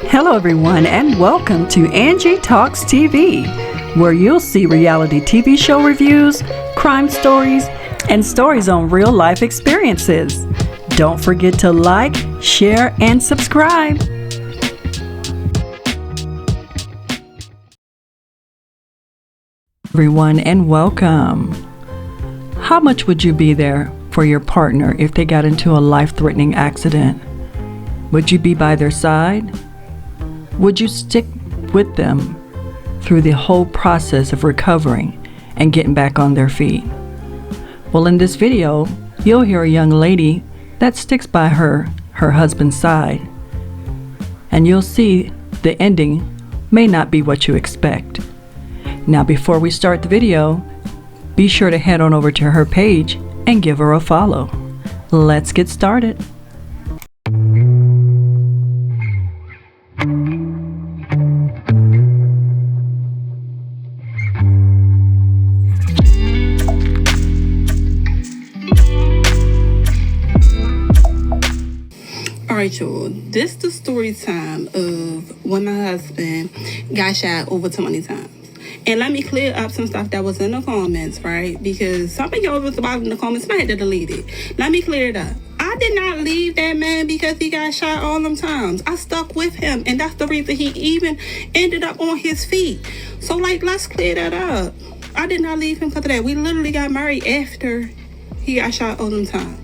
Hello, everyone, and welcome to Angie Talks TV, where you'll see reality TV show reviews, crime stories, and stories on real life experiences. Don't forget to like, share, and subscribe. Everyone, and welcome. How much would you be there for your partner if they got into a life-threatening accident? Would you be by their side? Would you stick with them through the whole process of recovering and getting back on their feet? Well, in this video, you'll hear a young lady that sticks by her husband's side. And you'll see the ending may not be what you expect. Now, before we start the video, be sure to head on over to her page and give her a follow. Let's get started. Alright, y'all, this the story time of when my husband got shot over 20 times. And let me clear up some stuff that was in the comments, right? Because some of y'all was about in the comments, I had to delete it. Let me clear it up. I did not leave that man because he got shot all them times. I stuck with him, and that's the reason he even ended up on his feet. So, let's clear that up. I did not leave him because of that. We literally got married after he got shot all them times.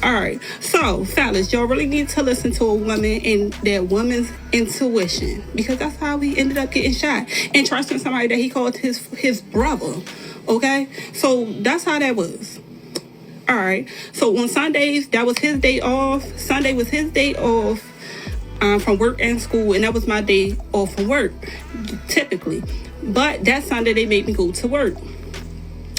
Alright, so fellas, y'all really need to listen to a woman and that woman's intuition, because that's how he ended up getting shot, and trusting somebody that he called his brother. Okay, so that's how that was. Alright, so on Sundays, that was his day off. Sunday was his day off from work and school, and that was my day off from work typically. But that Sunday they made me go to work.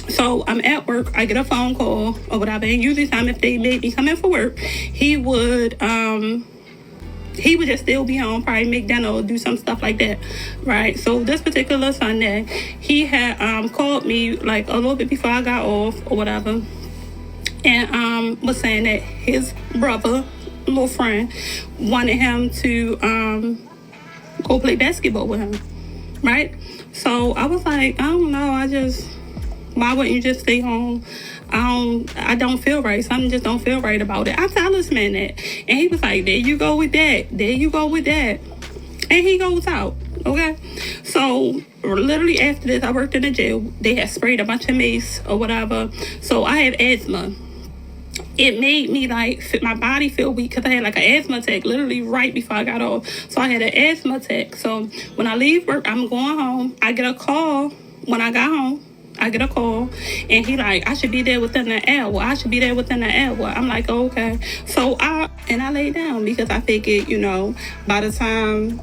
So I'm at work, I get a phone call or whatever, and usually time if they made me come in for work, he would just still be home, probably make dinner or do some stuff like that, right? So this particular Sunday, he had called me like a little bit before I got off or whatever, and was saying that his brother, little friend, wanted him to go play basketball with him, right? So I was like, I don't know, why wouldn't you just stay home? I don't feel right. Something just don't feel right about it. I tell this man that. And he was like, there you go with that. There you go with that. And he goes out. Okay? So, literally after this, I worked in a jail. They had sprayed a bunch of mace or whatever. So, I have asthma. It made me my body feel weak because I had an asthma attack literally right before I got off. So, I had an asthma attack. So, when I leave work, I'm going home. I get a call when I got home. I get a call, and he I should be there within an hour. I should be there within an hour. I'm like, oh, okay. So I lay down because I figured, by the time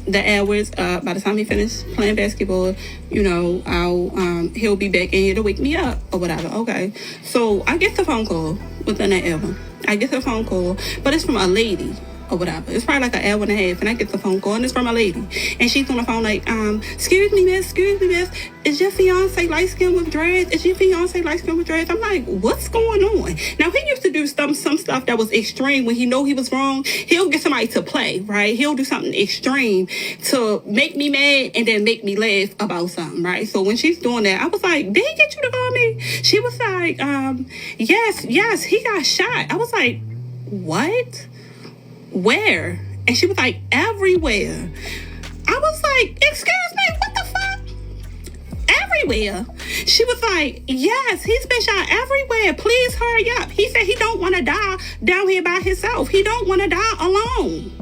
the hours, by the time he finished playing basketball, he'll be back in here to wake me up or whatever. Okay. So I get the phone call within an hour. I get the phone call, but it's from a lady or whatever. It's probably an hour and a half, and I get the phone call, and it's from a lady, and she's on the phone excuse me, miss, is your fiance light skinned with dreads? Is your fiance light skinned with dreads? I'm like, what's going on? Now, he used to do some stuff that was extreme. When he know he was wrong, he'll get somebody to play, right? He'll do something extreme to make me mad and then make me laugh about something, right? So when she's doing that, I was like, did he get you to call me? She was like, yes, he got shot. I was like, what? Where? And she was like, everywhere. I was like, excuse me, what the fuck? Everywhere. She was like, yes, he's been shot everywhere. Please hurry up. He said he don't want to die down here by himself. He don't want to die alone.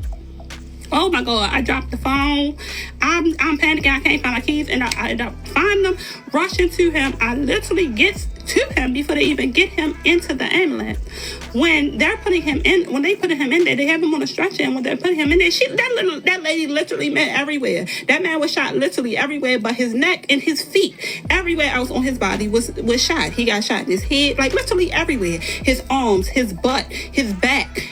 Oh my God, I dropped the phone. I'm panicking. I can't find my keys, and I end up finding them, rushing to him. I literally get to him before they even get him into the ambulance. When they put him in there, they have him on a stretcher, and when they're putting him in there, that lady literally went everywhere. That man was shot literally everywhere, but his neck and his feet, everywhere else on his body was shot. He got shot in his head, literally everywhere. His arms, his butt, his back,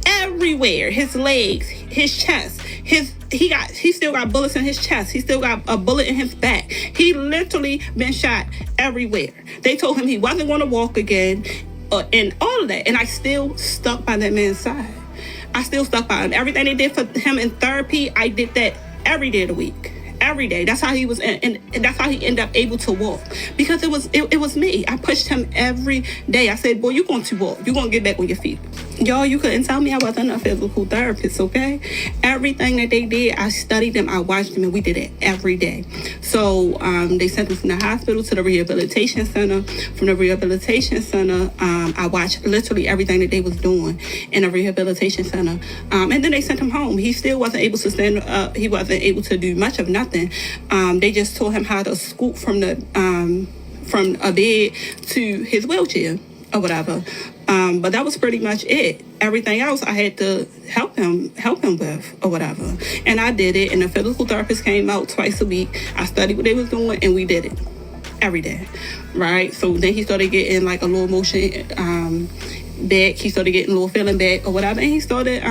everywhere. His legs, his chest, he still got bullets in his chest. He still got a bullet in his back. He literally been shot everywhere. They told him he wasn't going to walk again, and all of that. And I still stuck by that man's side. I still stuck by him. Everything they did for him in therapy, I did that every day of the week. Every day. That's how he was, and that's how he ended up able to walk, because it was me. I pushed him every day. I said, boy, you're going to walk. You're going to get back on your feet. Y'all, you couldn't tell me I wasn't a physical therapist, okay? Everything that they did, I studied them, I watched them, and we did it every day. So they sent us from the hospital to the rehabilitation center. From the rehabilitation center, I watched literally everything that they was doing in a rehabilitation center. And then they sent him home. He still wasn't able to stand up. He wasn't able to do much of nothing. They just taught him how to scoot from a bed to his wheelchair or whatever. But that was pretty much it. Everything else I had to help him with or whatever. And I did it, and the physical therapist came out twice a week. I studied what they was doing, and we did it every day, right? So then he started getting like a little motion back. He started getting a little feeling back or whatever, and he started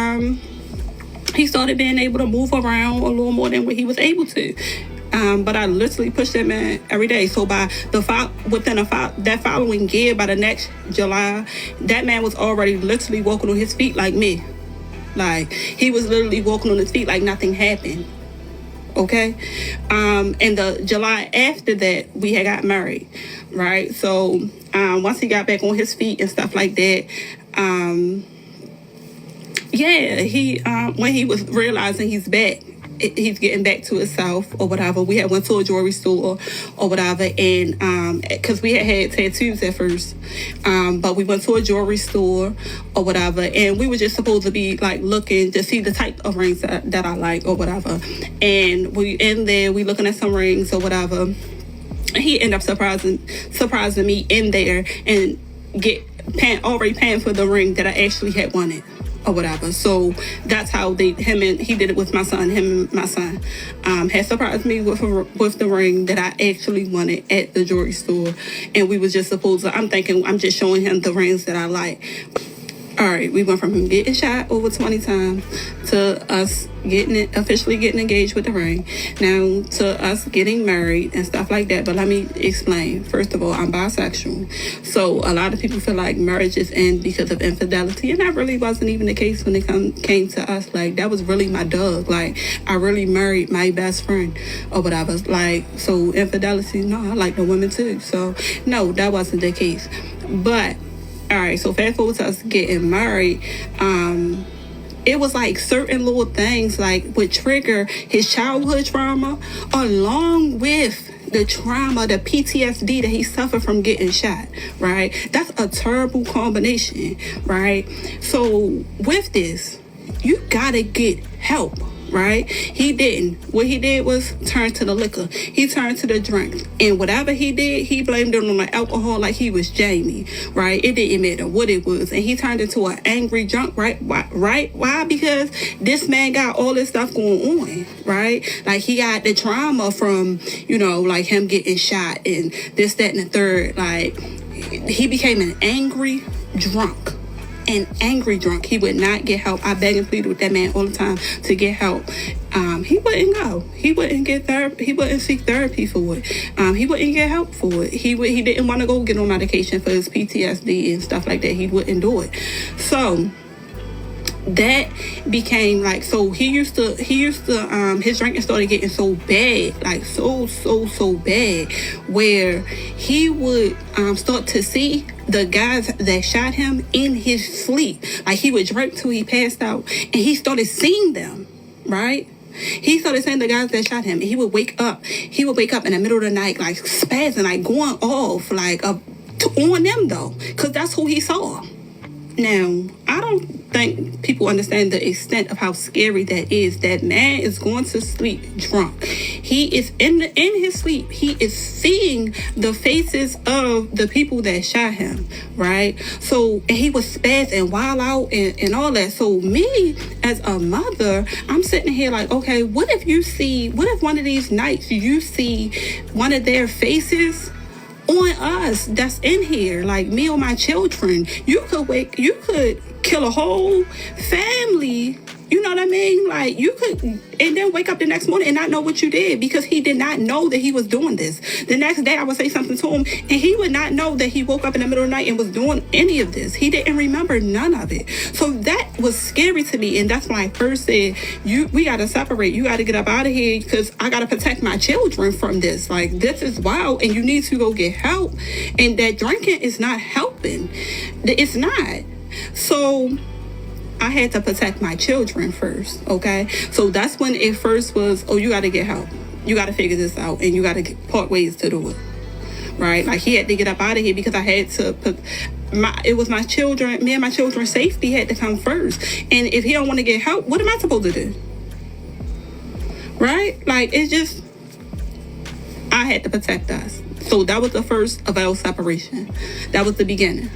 being able to move around a little more than what he was able to. But I literally pushed that man every day. So by that following year, by the next July, that man was already literally walking on his feet like me. Like, he was literally walking on his feet like nothing happened. Okay? And the July after that, we had got married, right? So once he got back on his feet and stuff like that, when he was realizing he's back, he's getting back to himself or whatever, we had went to a jewelry store or whatever, and because we had tattoos at first, but we went to a jewelry store or whatever, and we were just supposed to be like looking to see the type of rings that I like or whatever, and we in there, we looking at some rings or whatever. He ended up surprising me in there and already paying for the ring that I actually had wanted or whatever. So that's how he did it with my son. Him and my son had surprised me with the ring that I actually wanted at the jewelry store, and we was just supposed to, I'm thinking I'm just showing him the rings that I like. All right, we went from him getting shot over 20 times to us officially getting engaged with the ring, now to us getting married and stuff like that. But let me explain. First of all, I'm bisexual, so a lot of people feel like marriages end because of infidelity, and that really wasn't even the case when it came to us. Like, that was really my dog. Like, I really married my best friend or whatever. Like, so infidelity, no, I like the women too. So no, that wasn't the case. But all right, so fast forward to us getting married. It was like certain little things like would trigger his childhood trauma, along with the trauma, the PTSD that he suffered from getting shot, right? That's a terrible combination, right? So with this, you gotta get help, right? He didn't. What he did was turn to the liquor. He turned to the drink. And whatever he did, he blamed it on the alcohol like he was Jamie, right? It didn't matter what it was. And he turned into an angry drunk, right? Why? Because this man got all this stuff going on, right? Like, he got the trauma from, like him getting shot and this, that, and the third. Like, he became an angry drunk. He would not get help. I begged and pleaded with that man all the time to get help. He wouldn't go. He wouldn't get therapy. He wouldn't seek therapy for it. He wouldn't get help for it. He didn't want to go get on medication for his PTSD and stuff like that. He wouldn't do it. So that became like, so he used to his drinking started getting so bad, like so bad, where he would start to see the guys that shot him in his sleep. Like, he would drink till he passed out, and he started seeing them, right? He started seeing the guys that shot him, and he would wake up in the middle of the night, like spazzing, like going off, like on them though, because that's who he saw. Now, I don't think people understand the extent of how scary that is. That man is going to sleep drunk. He is in his sleep. He is seeing the faces of the people that shot him, right? So, and he was spazzing and wild out and all that. So me, as a mother, I'm sitting here like, okay, what if one of these nights you see one of their faces on us that's in here, like me or my children? You could kill a whole family You know what I mean? Like, you could, and then wake up the next morning and not know what you did, because he did not know that he was doing this. The next day I would say something to him and he would not know that he woke up in the middle of the night and was doing any of this. He didn't remember none of it. So that was scary to me. And that's when I first said, we got to separate. You got to get up out of here, because I got to protect my children from this. Like, this is wild, and you need to go get help. And that drinking is not helping. It's not. So I had to protect my children first, okay? So that's when it first was, oh, you got to get help. You got to figure this out, and you got to part ways to do it, right? Like, he had to get up out of here, because I had to put it was my children, me and my children's safety had to come first. And if he don't want to get help, what am I supposed to do? Right? Like, it's just, I had to protect us. So that was the first of our separation. That was the beginning,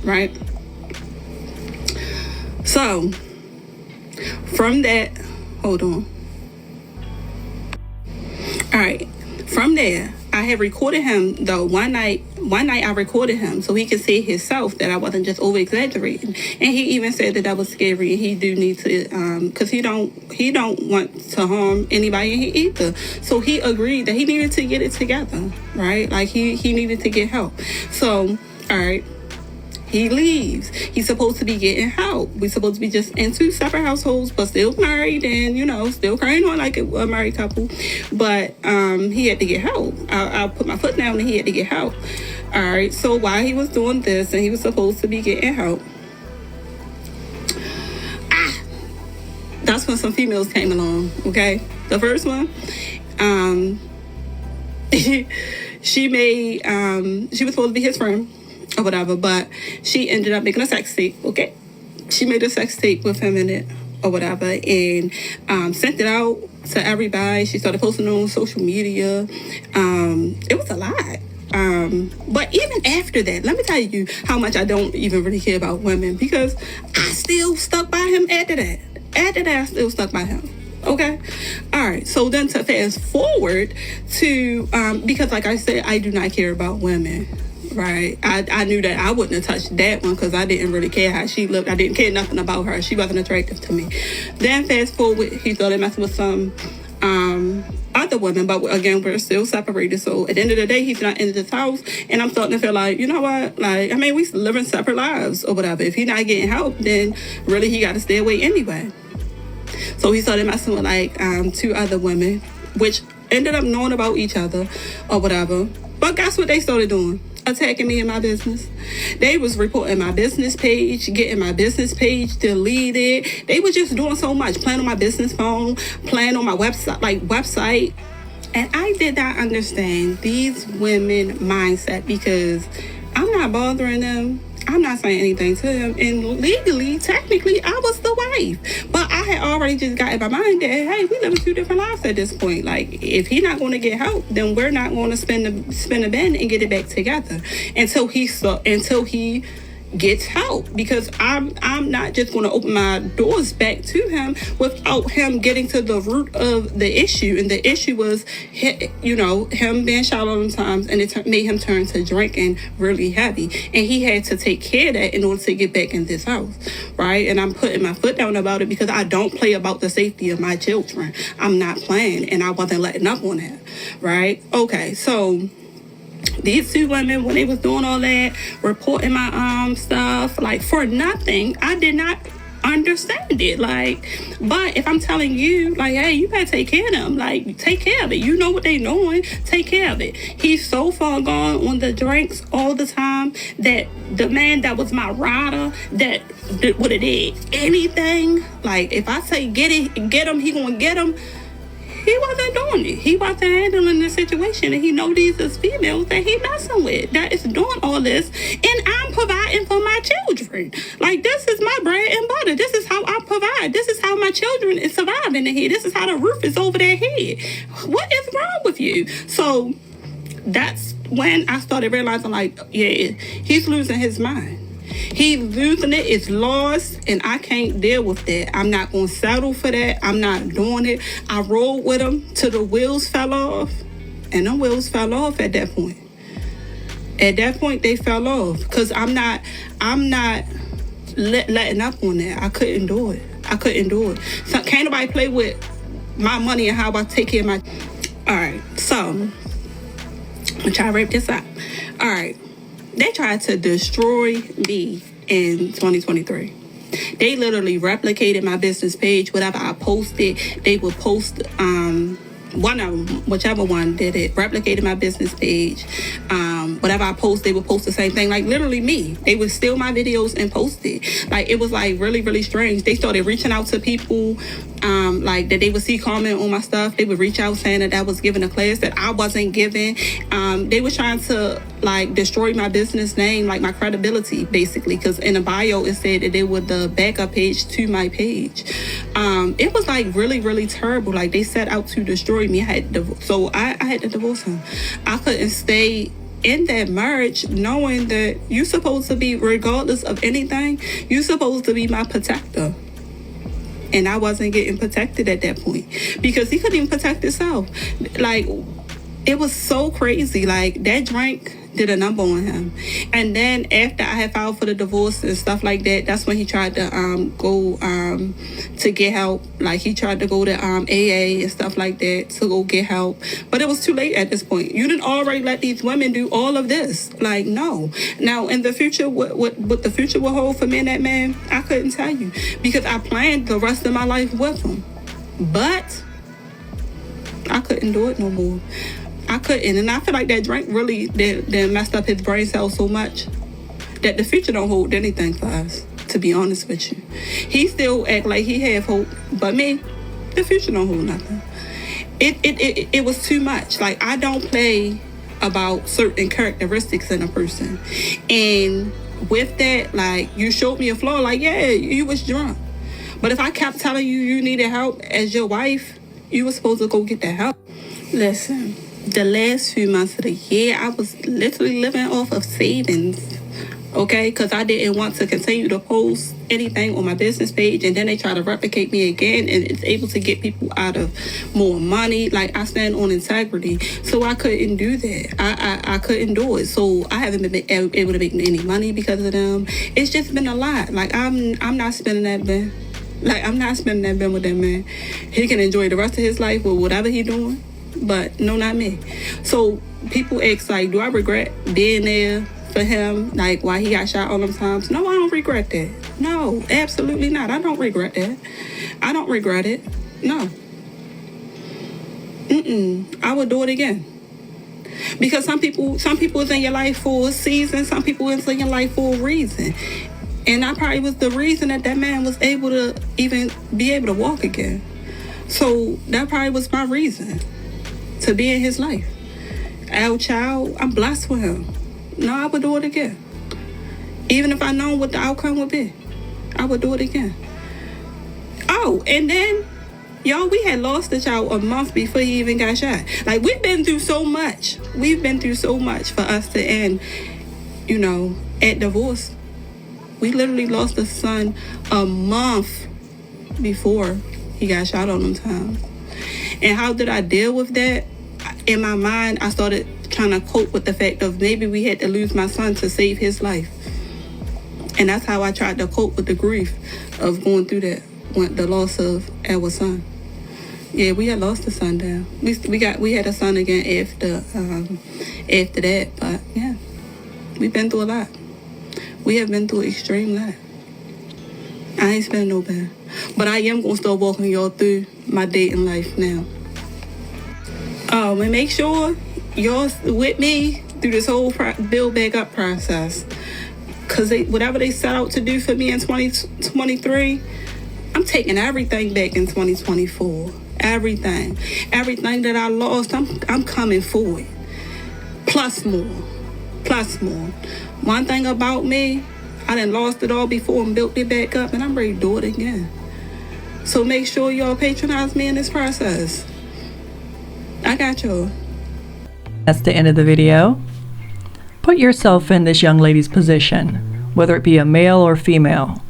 right? So, from that, hold on. All right. From there, I had recorded him, though, one night I recorded him so he could see himself, that I wasn't just over-exaggerating. And he even said that was scary, and he do need to, because he don't want to harm anybody either. So he agreed that he needed to get it together, right? Like, he needed to get help. So, all right. He leaves. He's supposed to be getting help. We're supposed to be just in two separate households, but still married, and, you know, still carrying on like a married couple. But he had to get help. I put my foot down, and he had to get help. All right. So while he was doing this, and he was supposed to be getting help, that's when some females came along. Okay. The first one, she was supposed to be his friend or whatever, but she ended up making a sex tape, okay? She made a sex tape with him in it or whatever, and sent it out to everybody. She started posting it on social media. It was a lot. But even after that, let me tell you how much I don't even really care about women, because I still stuck by him after that. After that, I still stuck by him. Okay. All right. So then to fast forward to, because like I said, I do not care about women. Right. I knew that I wouldn't have touched that one, because I didn't really care how she looked. I didn't care nothing about her. She wasn't attractive to me. Then fast forward, he started messing with some other women, but again, we're still separated. So at the end of the day, he's not in this house, and I'm starting to feel like, you know what? Like, I mean, we living separate lives or whatever. If he's not getting help, then really he got to stay away anyway. So he started messing with like two other women, which ended up knowing about each other or whatever. But guess what they started doing? Attacking me in my business. They was reporting my business page, getting my business page deleted. They were just doing so much, playing on my business phone, playing on my website. And I did not understand these women mindset, because I'm not bothering them. I'm not saying anything to them. And legally, technically, I was the wife. But I had already just got in my mind that, hey, we live in two different lives at this point. Like, if he's not going to get help, then we're not going to spin the bin and get it back together until he gets help, because I'm not just going to open my doors back to him without him getting to the root of the issue. And the issue was, you know, him being shot all the times, and it made him turn to drinking really heavy, and he had to take care of that in order to get back in this house, right? And I'm putting my foot down about it, because I don't play about the safety of my children. I'm not playing, and I wasn't letting up on that, right? Okay, so these two women, when they was doing all that, reporting my stuff, like, for nothing, I did not understand it. Like, but if I'm telling you, like, hey, you gotta take care of them, like, take care of it. You know what they doing, take care of it. He's so far gone on the drinks all the time that the man that was my rider, that would have did anything. Like, if I say get him, he gonna get him. He wasn't doing it. He wasn't handling the situation, and he know these is females that he messing with, that is doing all this, and I'm providing for my children. Like, this is my bread and butter. This is how I provide. This is how my children is surviving in here. This is how the roof is over their head. What is wrong with you? So that's when I started realizing, like, yeah, he's losing his mind. He losing it, it's lost, and I can't deal with that. I'm not going to settle for that. I'm not doing it. I rolled with him till the wheels fell off, and the wheels fell off at that point. At that point, they fell off, because I'm not letting up on that. I couldn't do it. I couldn't do it. So can't nobody play with my money and how I take care of my. All right, so I'm gonna try to wrap this up. All right, they tried to destroy me in 2023. They literally replicated my business page. Whatever I posted, they would post one of them, whichever one did it, replicated my business page. Whatever I post, they would post the same thing. Like literally me. They would steal my videos and post it. Like it was like really, really strange. They started reaching out to people like that they would see comment on my stuff. They would reach out saying that I was giving a class that I wasn't giving. They were trying to like destroy my business name, like my credibility, basically, because in the bio it said that they were the backup page to my page. It was like really, really terrible. Like they set out to destroy me. I had to divorce him. I couldn't stay in that marriage knowing that you're supposed to be, regardless of anything, you're supposed to be my protector. And I wasn't getting protected at that point because he couldn't even protect himself. Like, it was so crazy. Like, that drink did a number on him. And then after I had filed for the divorce and stuff like that, that's when he tried to go to get help. Like, he tried to go to AA and stuff like that to go get help. But it was too late at this point. You didn't already let these women do all of this. Like, no. Now, in the future, what the future will hold for me and that man, I couldn't tell you. Because I planned the rest of my life with him. But I couldn't do it no more. I couldn't, and I feel like that drink really did messed up his brain cells so much that the future don't hold anything for us, to be honest with you. He still act like he have hope, but me, the future don't hold nothing. It was too much. Like, I don't play about certain characteristics in a person. And with that, like, you showed me a flaw, like, yeah, you was drunk. But if I kept telling you you needed help as your wife, you were supposed to go get that help. Listen. The last few months of the year, I was literally living off of savings, okay? Because I didn't want to continue to post anything on my business page, and then they try to replicate me again, and it's able to get people out of more money. Like, I stand on integrity, so I couldn't do that. I couldn't do it, so I haven't been able to make any money because of them. It's just been a lot. Like, I'm not spending that bin. Like, I'm not spending that bin with that man. He can enjoy the rest of his life with whatever he's doing. But no, not me. So people ask, like, do I regret being there for him? Like, why he got shot all them times? No, I don't regret that. No, absolutely not. I don't regret that. I don't regret it. No. I would do it again. Because some people is in your life for a season. Some people is in your life for a reason. And I probably was the reason that man was able to even be able to walk again. So that probably was my reason to be in his life. Our child, I'm blessed with him. No, I would do it again. Even if I know what the outcome would be, I would do it again. Oh, and then, y'all, we had lost the child a month before he even got shot. Like, we've been through so much. We've been through so much for us to end, at divorce. We literally lost a son a month before he got shot all them times. And how did I deal with that? In my mind, I started trying to cope with the fact of maybe we had to lose my son to save his life. And that's how I tried to cope with the grief of going through that, the loss of our son. Yeah, we had lost a son down. We had a son again after that, but yeah, we've been through a lot. We have been through an extreme lot. I ain't spending no bad. But I am going to start walking y'all through my dating life now. And make sure y'all with me through this whole build back up process. Because whatever they set out to do for me in 2023, I'm taking everything back in 2024. Everything. Everything that I lost, I'm coming for it. Plus more. One thing about me, I done lost it all before and built it back up, and I'm ready to do it again. So make sure y'all patronize me in this process. I got y'all. That's the end of the video. Put yourself in this young lady's position, whether it be a male or female.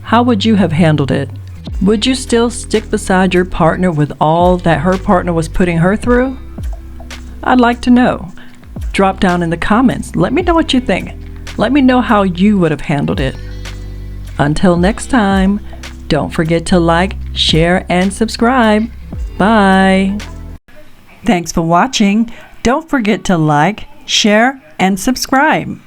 How would you have handled it? Would you still stick beside your partner with all that her partner was putting her through? I'd like to know. Drop down in the comments. Let me know what you think. Let me know how you would have handled it. Until next time, Don't forget to like, share, and subscribe. Bye. Thanks for watching. Don't forget to like, share, and subscribe.